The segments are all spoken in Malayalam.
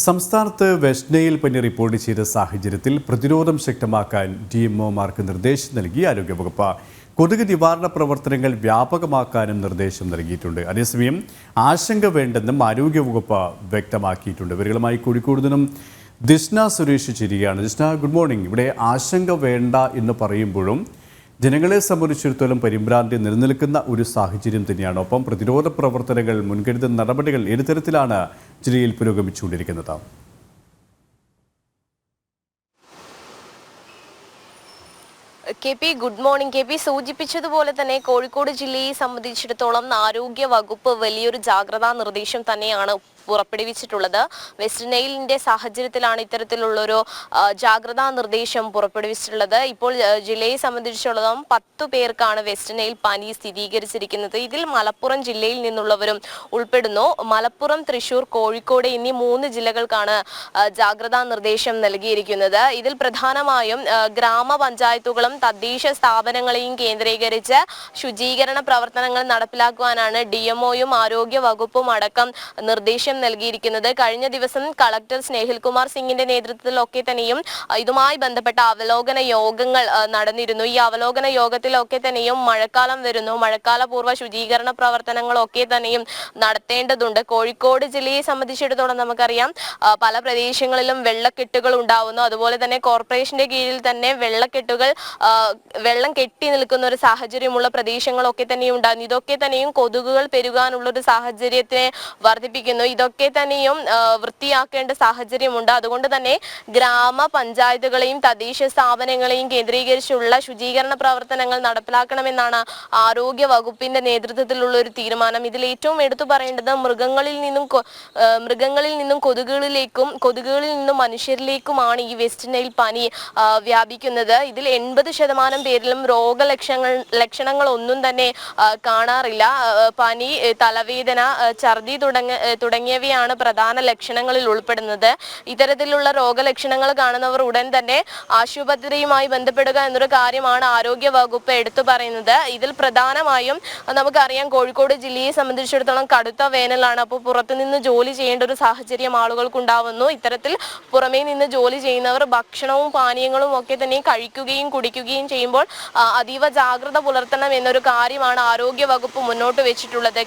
സംസ്ഥാനത്ത് വെസ്റ്റ് നൈൽ പനി റിപ്പോർട്ട് ചെയ്ത സാഹചര്യത്തിൽ പ്രതിരോധം ശക്തമാക്കാൻ DMOമാർക്ക് നിർദ്ദേശം നൽകി ആരോഗ്യവകുപ്പ്. കൊതുക് നിവാരണ പ്രവർത്തനങ്ങൾ വ്യാപകമാക്കാനും നിർദ്ദേശം നൽകിയിട്ടുണ്ട്. അതേസമയം ആശങ്ക വേണ്ടെന്നും ആരോഗ്യവകുപ്പ് വ്യക്തമാക്കിയിട്ടുണ്ട്. ഇവരുമായി കോഴിക്കോട് നിന്നും ദിഷ്ന സുരേഷ് ചേരുകയാണ്. ദിഷ്ന, ഗുഡ് മോർണിംഗ്. ഇവിടെ ആശങ്ക വേണ്ട എന്ന് പറയുമ്പോഴും ജനങ്ങളെ സംബന്ധിച്ചിടത്തോളം പരിഭ്രാന്തി നിലനിൽക്കുന്ന ഒരു സാഹചര്യം തന്നെയാണ്. ഒപ്പം പ്രതിരോധ പ്രവർത്തനങ്ങൾ, മുൻകരുതൽ നടപടികൾ ഏത് തരത്തിലാണ് ജില്ലയിൽ പുരോഗമിച്ചുകൊണ്ടിരിക്കുന്നത്? Good morning. സൂചിപ്പിച്ചതുപോലെ തന്നെ കോഴിക്കോട് ജില്ലയെ സംബന്ധിച്ചിടത്തോളം ആരോഗ്യ വകുപ്പ് വലിയൊരു ജാഗ്രതാ നിർദ്ദേശം തന്നെയാണ് പുറപ്പെടുവിച്ചിട്ടുള്ളത്. വെസ്റ്റ് നൈലിന്റെ സാഹചര്യത്തിലാണ് ഇത്തരത്തിലുള്ളൊരു ജാഗ്രതാ നിർദ്ദേശം പുറപ്പെടുവിച്ചിട്ടുള്ളത്. ഇപ്പോൾ ജില്ലയെ സംബന്ധിച്ചിടത്തോളം 10 പേർക്കാണ് വെസ്റ്റ് നൈൽ പനി സ്ഥിരീകരിച്ചിരിക്കുന്നത്. ഇതിൽ മലപ്പുറം ജില്ലയിൽ നിന്നുള്ളവരും ഉൾപ്പെടുന്നു. മലപ്പുറം, തൃശൂർ, കോഴിക്കോട് എന്നീ 3 ജില്ലകൾക്കാണ് ജാഗ്രതാ നിർദ്ദേശം നൽകിയിരിക്കുന്നത്. ഇതിൽ പ്രധാനമായും ഗ്രാമപഞ്ചായത്തുകളും തദ്ദേശ സ്ഥാപനങ്ങളെയും കേന്ദ്രീകരിച്ച് ശുചീകരണ പ്രവർത്തനങ്ങൾ നടപ്പിലാക്കുവാനാണ് DMOയും ആരോഗ്യ വകുപ്പും അടക്കം നിർദ്ദേശം നൽകിയിരിക്കുന്നത്. കഴിഞ്ഞ ദിവസം കളക്ടർ സ്നേഹിൽകുമാർ സിംഗിന്റെ നേതൃത്വത്തിലൊക്കെ തന്നെയും ഇതുമായി ബന്ധപ്പെട്ട അവലോകന യോഗങ്ങൾ നടന്നിരുന്നു. ഈ അവലോകന യോഗത്തിലൊക്കെ തന്നെയും മഴക്കാലം വരുന്നു, മഴക്കാലപൂർവ്വ ശുചീകരണ പ്രവർത്തനങ്ങളൊക്കെ തന്നെയും നടത്തേണ്ടതുണ്ട്. കോഴിക്കോട് ജില്ലയെ സംബന്ധിച്ചിടത്തോളം നമുക്കറിയാം, പല പ്രദേശങ്ങളിലും വെള്ളക്കെട്ടുകൾ ഉണ്ടാവുന്നു. അതുപോലെ തന്നെ കോർപ്പറേഷന്റെ കീഴിൽ തന്നെ വെള്ളം കെട്ടി നിൽക്കുന്ന ഒരു സാഹചര്യമുള്ള പ്രദേശങ്ങളൊക്കെ തന്നെയും ഉണ്ടാകുന്നു. ഇതൊക്കെ തന്നെയും കൊതുകുകൾ പെരുകാനുള്ള ഒരു സാഹചര്യത്തെ വർദ്ധിപ്പിക്കുന്നു. ഇതൊക്കെ തന്നെയും വൃത്തിയാക്കേണ്ട സാഹചര്യമുണ്ട്. അതുകൊണ്ട് തന്നെ ഗ്രാമപഞ്ചായത്തുകളെയും തദ്ദേശ സ്ഥാപനങ്ങളെയും കേന്ദ്രീകരിച്ചുള്ള ശുചീകരണ പ്രവർത്തനങ്ങൾ നടപ്പിലാക്കണമെന്നാണ് ആരോഗ്യ വകുപ്പിന്റെ നേതൃത്വത്തിലുള്ള ഒരു തീരുമാനം. ഇതിൽ ഏറ്റവും എടുത്തു പറയേണ്ടത് മൃഗങ്ങളിൽ നിന്നും കൊതുകുകളിൽ നിന്നും മനുഷ്യരിലേക്കുമാണ് ഈ വെസ്റ്റ് നൈൽ പനി വ്യാപിക്കുന്നത്. ഇതിൽ 80% പേരിലും രോഗലക്ഷണങ്ങൾ ഒന്നും തന്നെ കാണാറില്ല. പനി, തലവേദന, ഛർദി തുടങ്ങിയവയാണ് പ്രധാന ലക്ഷണങ്ങളിൽ ഉൾപ്പെടുന്നത്. ഇത്തരത്തിലുള്ള രോഗലക്ഷണങ്ങൾ കാണുന്നവർ ഉടൻ തന്നെ ആശുപത്രിയുമായി ബന്ധപ്പെടുക എന്നൊരു കാര്യമാണ് ആരോഗ്യ വകുപ്പ് എടുത്തു പറയുന്നത്. ഇതിൽ പ്രധാനമായും നമുക്കറിയാം, കോഴിക്കോട് ജില്ലയെ സംബന്ധിച്ചിടത്തോളം കടുത്ത വേനലാണ്. അപ്പോൾ പുറത്തുനിന്ന് ജോലി ചെയ്യേണ്ട ഒരു സാഹചര്യം ആളുകൾക്കുണ്ടാവുന്നു. ഇത്തരത്തിൽ പുറമേ നിന്ന് ജോലി ചെയ്യുന്നവർ ഭക്ഷണവും പാനീയങ്ങളും ഒക്കെ തന്നെ കഴിക്കുകയും കുടിക്കുകയും ചെയ്യുമ്പോൾ അതീവ ജാഗ്രത പുലർത്തണം എന്നൊരു കാര്യമാണ് ആരോഗ്യ വകുപ്പ് മുന്നോട്ട് വെച്ചിട്ടുള്ളത്.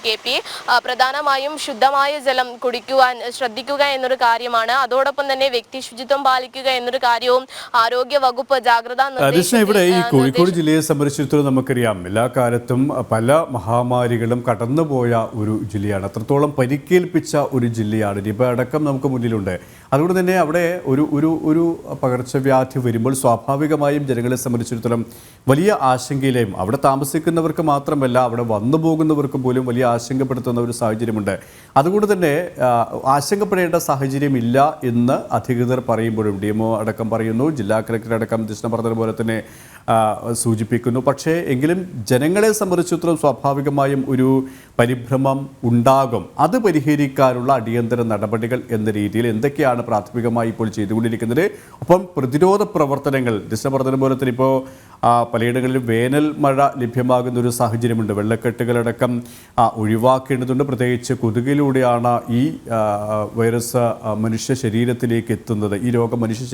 പ്രധാനമായും ശുദ്ധമായ ജലം കുടിക്കുവാൻ ശ്രദ്ധിക്കുക എന്നൊരു കാര്യമാണ്. അതോടൊപ്പം തന്നെ വ്യക്തി ശുചിത്വം പാലിക്കുക എന്നൊരു കാര്യവും ആരോഗ്യ വകുപ്പ് ജാഗ്രതാ നിർദ്ദേശം. ഇവിടെ ഈ കോഴിക്കോട് ജില്ലയെ സംബന്ധിച്ചിടത്തോളം നമുക്കറിയാം, എല്ലാ കാലത്തും പല മഹാമാരികളും കടന്നുപോയ ഒരു ജില്ലയാണ്. അത്രത്തോളം പരിക്കേൽപ്പിച്ച ഒരു ജില്ലയാണ്. നിപ അടക്കം നമുക്ക് മുന്നിലുണ്ട്. അതുകൊണ്ട് തന്നെ അവിടെ ഒരു പകർച്ചവ്യാധി വരുമ്പോൾ സ്വാഭാവികമായും ജനങ്ങളെ സംബന്ധിച്ചിടത്തോളം വലിയ ആശങ്കയിലെയും അവിടെ താമസിക്കുന്നവർക്ക് മാത്രമല്ല അവിടെ വന്നു പോകുന്നവർക്ക് പോലും വലിയ ആശങ്കപ്പെടുത്തുന്ന ഒരു സാഹചര്യമുണ്ട്. അതുകൊണ്ട് തന്നെ ആശങ്കപ്പെടേണ്ട സാഹചര്യമില്ല എന്ന് അധികൃതർ പറയുമ്പോഴും DMO അടക്കം പറയുന്നു, ജില്ലാ കളക്ടർ അടക്കം ദിഷ്ണ പറഞ്ഞതുപോലെ തന്നെ സൂചിപ്പിക്കുന്നു. പക്ഷേ എങ്കിലും ജനങ്ങളെ സംബന്ധിച്ചിടത്തോളം സ്വാഭാവികമായും ഒരു പരിഭ്രമം ഉണ്ടാകും. അത് പരിഹരിക്കാനുള്ള അടിയന്തര നടപടികൾ എന്ന രീതിയിൽ എന്തൊക്കെയാണ് പ്രാഥമികമായി ഇപ്പോൾ ചെയ്തുകൊണ്ടിരിക്കുന്നത്? ഒപ്പം പ്രതിരോധ പ്രവർത്തനങ്ങൾ ദിഷ്ണ പറഞ്ഞതുപോലെ തന്നെ ഇപ്പോൾ പലയിടങ്ങളിലും വേനൽ മഴ ലഭ്യമാകുന്ന ഒരു സാഹചര്യമുണ്ട്. വെള്ളക്കെട്ടുകളടക്കം ഒഴിവാക്കേണ്ടതുണ്ട്. പ്രത്യേകിച്ച് കൊതുകിലൂടെയാണ് ഈ വൈറസ് മനുഷ്യ ശരീരത്തിലേക്ക് എത്തുന്നത്, ഈ രോഗം മനുഷ്യ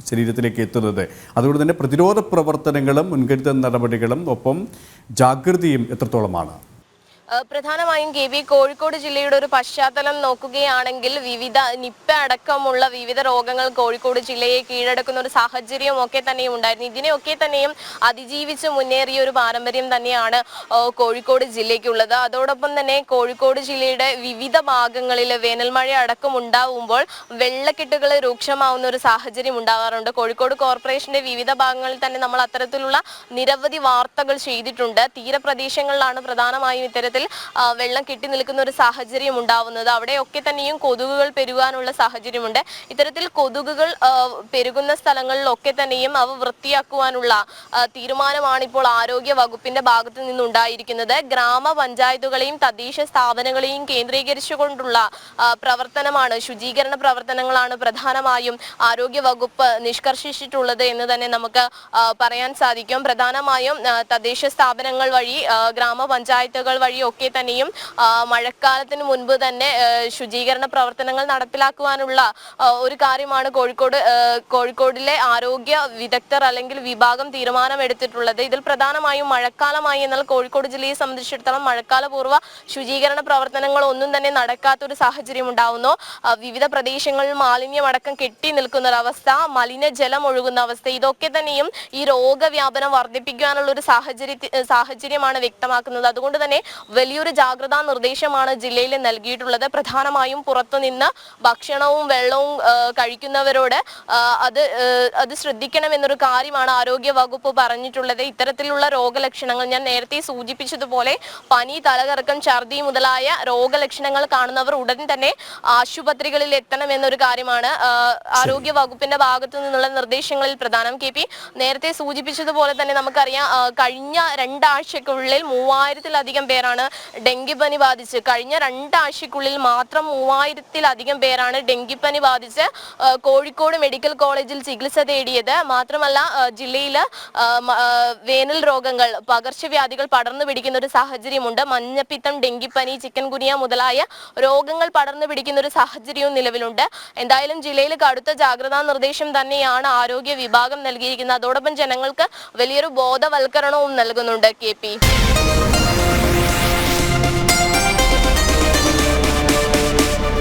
ശരീരത്തിലേക്ക് എത്തുന്നത്. അതുകൊണ്ട് തന്നെ പ്രതിരോധ പ്രവർത്തനങ്ങളും മുൻകരുതൽ നടപടികളും ഒപ്പം ജാഗ്രതയും എത്രത്തോളമാണ്? പ്രധാനമായും കോഴിക്കോട് ജില്ലയുടെ ഒരു പശ്ചാത്തലം നോക്കുകയാണെങ്കിൽ നിപ്പ അടക്കമുള്ള വിവിധ രോഗങ്ങൾ കോഴിക്കോട് ജില്ലയെ കീഴടക്കുന്ന ഒരു സാഹചര്യം ഒക്കെ തന്നെയും ഉണ്ടായിരുന്നു. ഇതിനെയൊക്കെ തന്നെയും അതിജീവിച്ച് മുന്നേറിയ ഒരു പാരമ്പര്യം തന്നെയാണ് കോഴിക്കോട് ജില്ലയ്ക്കുള്ളത്. അതോടൊപ്പം തന്നെ കോഴിക്കോട് ജില്ലയുടെ വിവിധ ഭാഗങ്ങളിൽ വേനൽമഴ അടക്കം ഉണ്ടാവുമ്പോൾ വെള്ളക്കെട്ടുകൾ രൂക്ഷമാവുന്ന ഒരു സാഹചര്യം ഉണ്ടാകാറുണ്ട്. കോഴിക്കോട് കോർപ്പറേഷന്റെ വിവിധ ഭാഗങ്ങളിൽ തന്നെ നമ്മൾ അത്തരത്തിലുള്ള നിരവധി വാർത്തകൾ ചെയ്തിട്ടുണ്ട്. തീരപ്രദേശങ്ങളിലാണ് പ്രധാനമായും ഇത്തരത്തിൽ വെള്ളം കെട്ടി നിൽക്കുന്ന ഒരു സാഹചര്യം ഉണ്ടാവുന്നത്. അവിടെയൊക്കെ തന്നെയും കൊതുകുകൾ പെരുകാനുള്ള സാഹചര്യമുണ്ട്. ഇത്തരത്തിൽ കൊതുകുകൾ പെരുകുന്ന സ്ഥലങ്ങളിലൊക്കെ തന്നെയും അവ വൃത്തിയാക്കുവാനുള്ള തീരുമാനമാണ് ഇപ്പോൾ ആരോഗ്യ വകുപ്പിന്റെ ഭാഗത്ത് നിന്നുണ്ടായിരിക്കുന്നത്. ഗ്രാമപഞ്ചായത്തുകളെയും തദ്ദേശ സ്ഥാപനങ്ങളെയും കേന്ദ്രീകരിച്ചുകൊണ്ടുള്ള പ്രവർത്തനമാണ്, ശുചീകരണ പ്രവർത്തനങ്ങളാണ് പ്രധാനമായും ആരോഗ്യ വകുപ്പ് നിഷ്കർഷിച്ചിട്ടുള്ളത് എന്ന് തന്നെ നമുക്ക് പറയാൻ സാധിക്കും. പ്രധാനമായും തദ്ദേശ സ്ഥാപനങ്ങൾ വഴി, ഗ്രാമപഞ്ചായത്തുകൾ വഴി ജില്ലകളിലൊക്കെ തന്നെയും മഴക്കാലത്തിന് മുൻപ് തന്നെ ശുചീകരണ പ്രവർത്തനങ്ങൾ നടപ്പിലാക്കുവാനുള്ള ഒരു കാര്യമാണ് കോഴിക്കോടിലെ ആരോഗ്യ വിദഗ്ധർ അല്ലെങ്കിൽ വിഭാഗം തീരുമാനമെടുത്തിട്ടുള്ളത്. ഇതിൽ പ്രധാനമായും മഴക്കാലമായി എന്നാൽ കോഴിക്കോട് ജില്ലയെ സംബന്ധിച്ചിടത്തോളം മഴക്കാലപൂർവ്വ ശുചീകരണ പ്രവർത്തനങ്ങൾ ഒന്നും തന്നെ നടക്കാത്തൊരു സാഹചര്യം ഉണ്ടാവുന്നു. വിവിധ പ്രദേശങ്ങളിൽ മാലിന്യമടക്കം കെട്ടി നിൽക്കുന്ന ഒരവസ്ഥ, മലിനജലം ഒഴുകുന്ന അവസ്ഥ, ഇതൊക്കെ തന്നെയും ഈ രോഗവ്യാപനം വർദ്ധിപ്പിക്കാനുള്ള ഒരു സാഹചര്യമാണ് വ്യക്തമാക്കുന്നത്. അതുകൊണ്ട് തന്നെ വലിയൊരു ജാഗ്രതാ നിർദ്ദേശമാണ് ജില്ലയിൽ നൽകിയിട്ടുള്ളത്. പ്രധാനമായും പുറത്തുനിന്ന് ഭക്ഷണവും വെള്ളവും കഴിക്കുന്നവരോട് അത് ശ്രദ്ധിക്കണമെന്നൊരു കാര്യമാണ് ആരോഗ്യ വകുപ്പ് പറഞ്ഞിട്ടുള്ളത്. ഇത്തരത്തിലുള്ള രോഗലക്ഷണങ്ങൾ ഞാൻ നേരത്തെ സൂചിപ്പിച്ചതുപോലെ പനി, തലകറക്കം, ഛർദി മുതലായ രോഗലക്ഷണങ്ങൾ കാണുന്നവർ ഉടൻ തന്നെ ആശുപത്രികളിൽ എത്തണമെന്നൊരു കാര്യമാണ് ആരോഗ്യ വകുപ്പിന്റെ ഭാഗത്തു നിന്നുള്ള നിർദ്ദേശങ്ങളിൽ പ്രധാനം. KP നേരത്തെ സൂചിപ്പിച്ചതുപോലെ തന്നെ നമുക്കറിയാം, കഴിഞ്ഞ 2 ആഴ്ചക്കുള്ളിൽ 3000-ലധികം പേരാണ് ഡെങ്കിപ്പനി ബാധിച്ച് കഴിഞ്ഞ 2 ആഴ്ചക്കുള്ളിൽ മാത്രം 3000-ലധികം പേരാണ് ഡെങ്കിപ്പനി ബാധിച്ച് കോഴിക്കോട് മെഡിക്കൽ കോളേജിൽ ചികിത്സ തേടിയത്. മാത്രമല്ല ജില്ലയിൽ വേനൽ രോഗങ്ങൾ, പകർച്ചവ്യാധികൾ പടർന്നു പിടിക്കുന്ന ഒരു സാഹചര്യമുണ്ട്. മഞ്ഞപ്പിത്തം, ഡെങ്കിപ്പനി, ചിക്കൻ ഗുനിയ മുതലായ രോഗങ്ങൾ പടർന്നു പിടിക്കുന്ന ഒരു സാഹചര്യവും നിലവിലുണ്ട്. എന്തായാലും ജില്ലയിൽ കടുത്ത ജാഗ്രതാ നിർദ്ദേശം തന്നെയാണ് ആരോഗ്യ വിഭാഗം നൽകിയിരിക്കുന്നത്. അതോടൊപ്പം ജനങ്ങൾക്ക് വലിയൊരു ബോധവൽക്കരണവും നൽകുന്നുണ്ട് KP.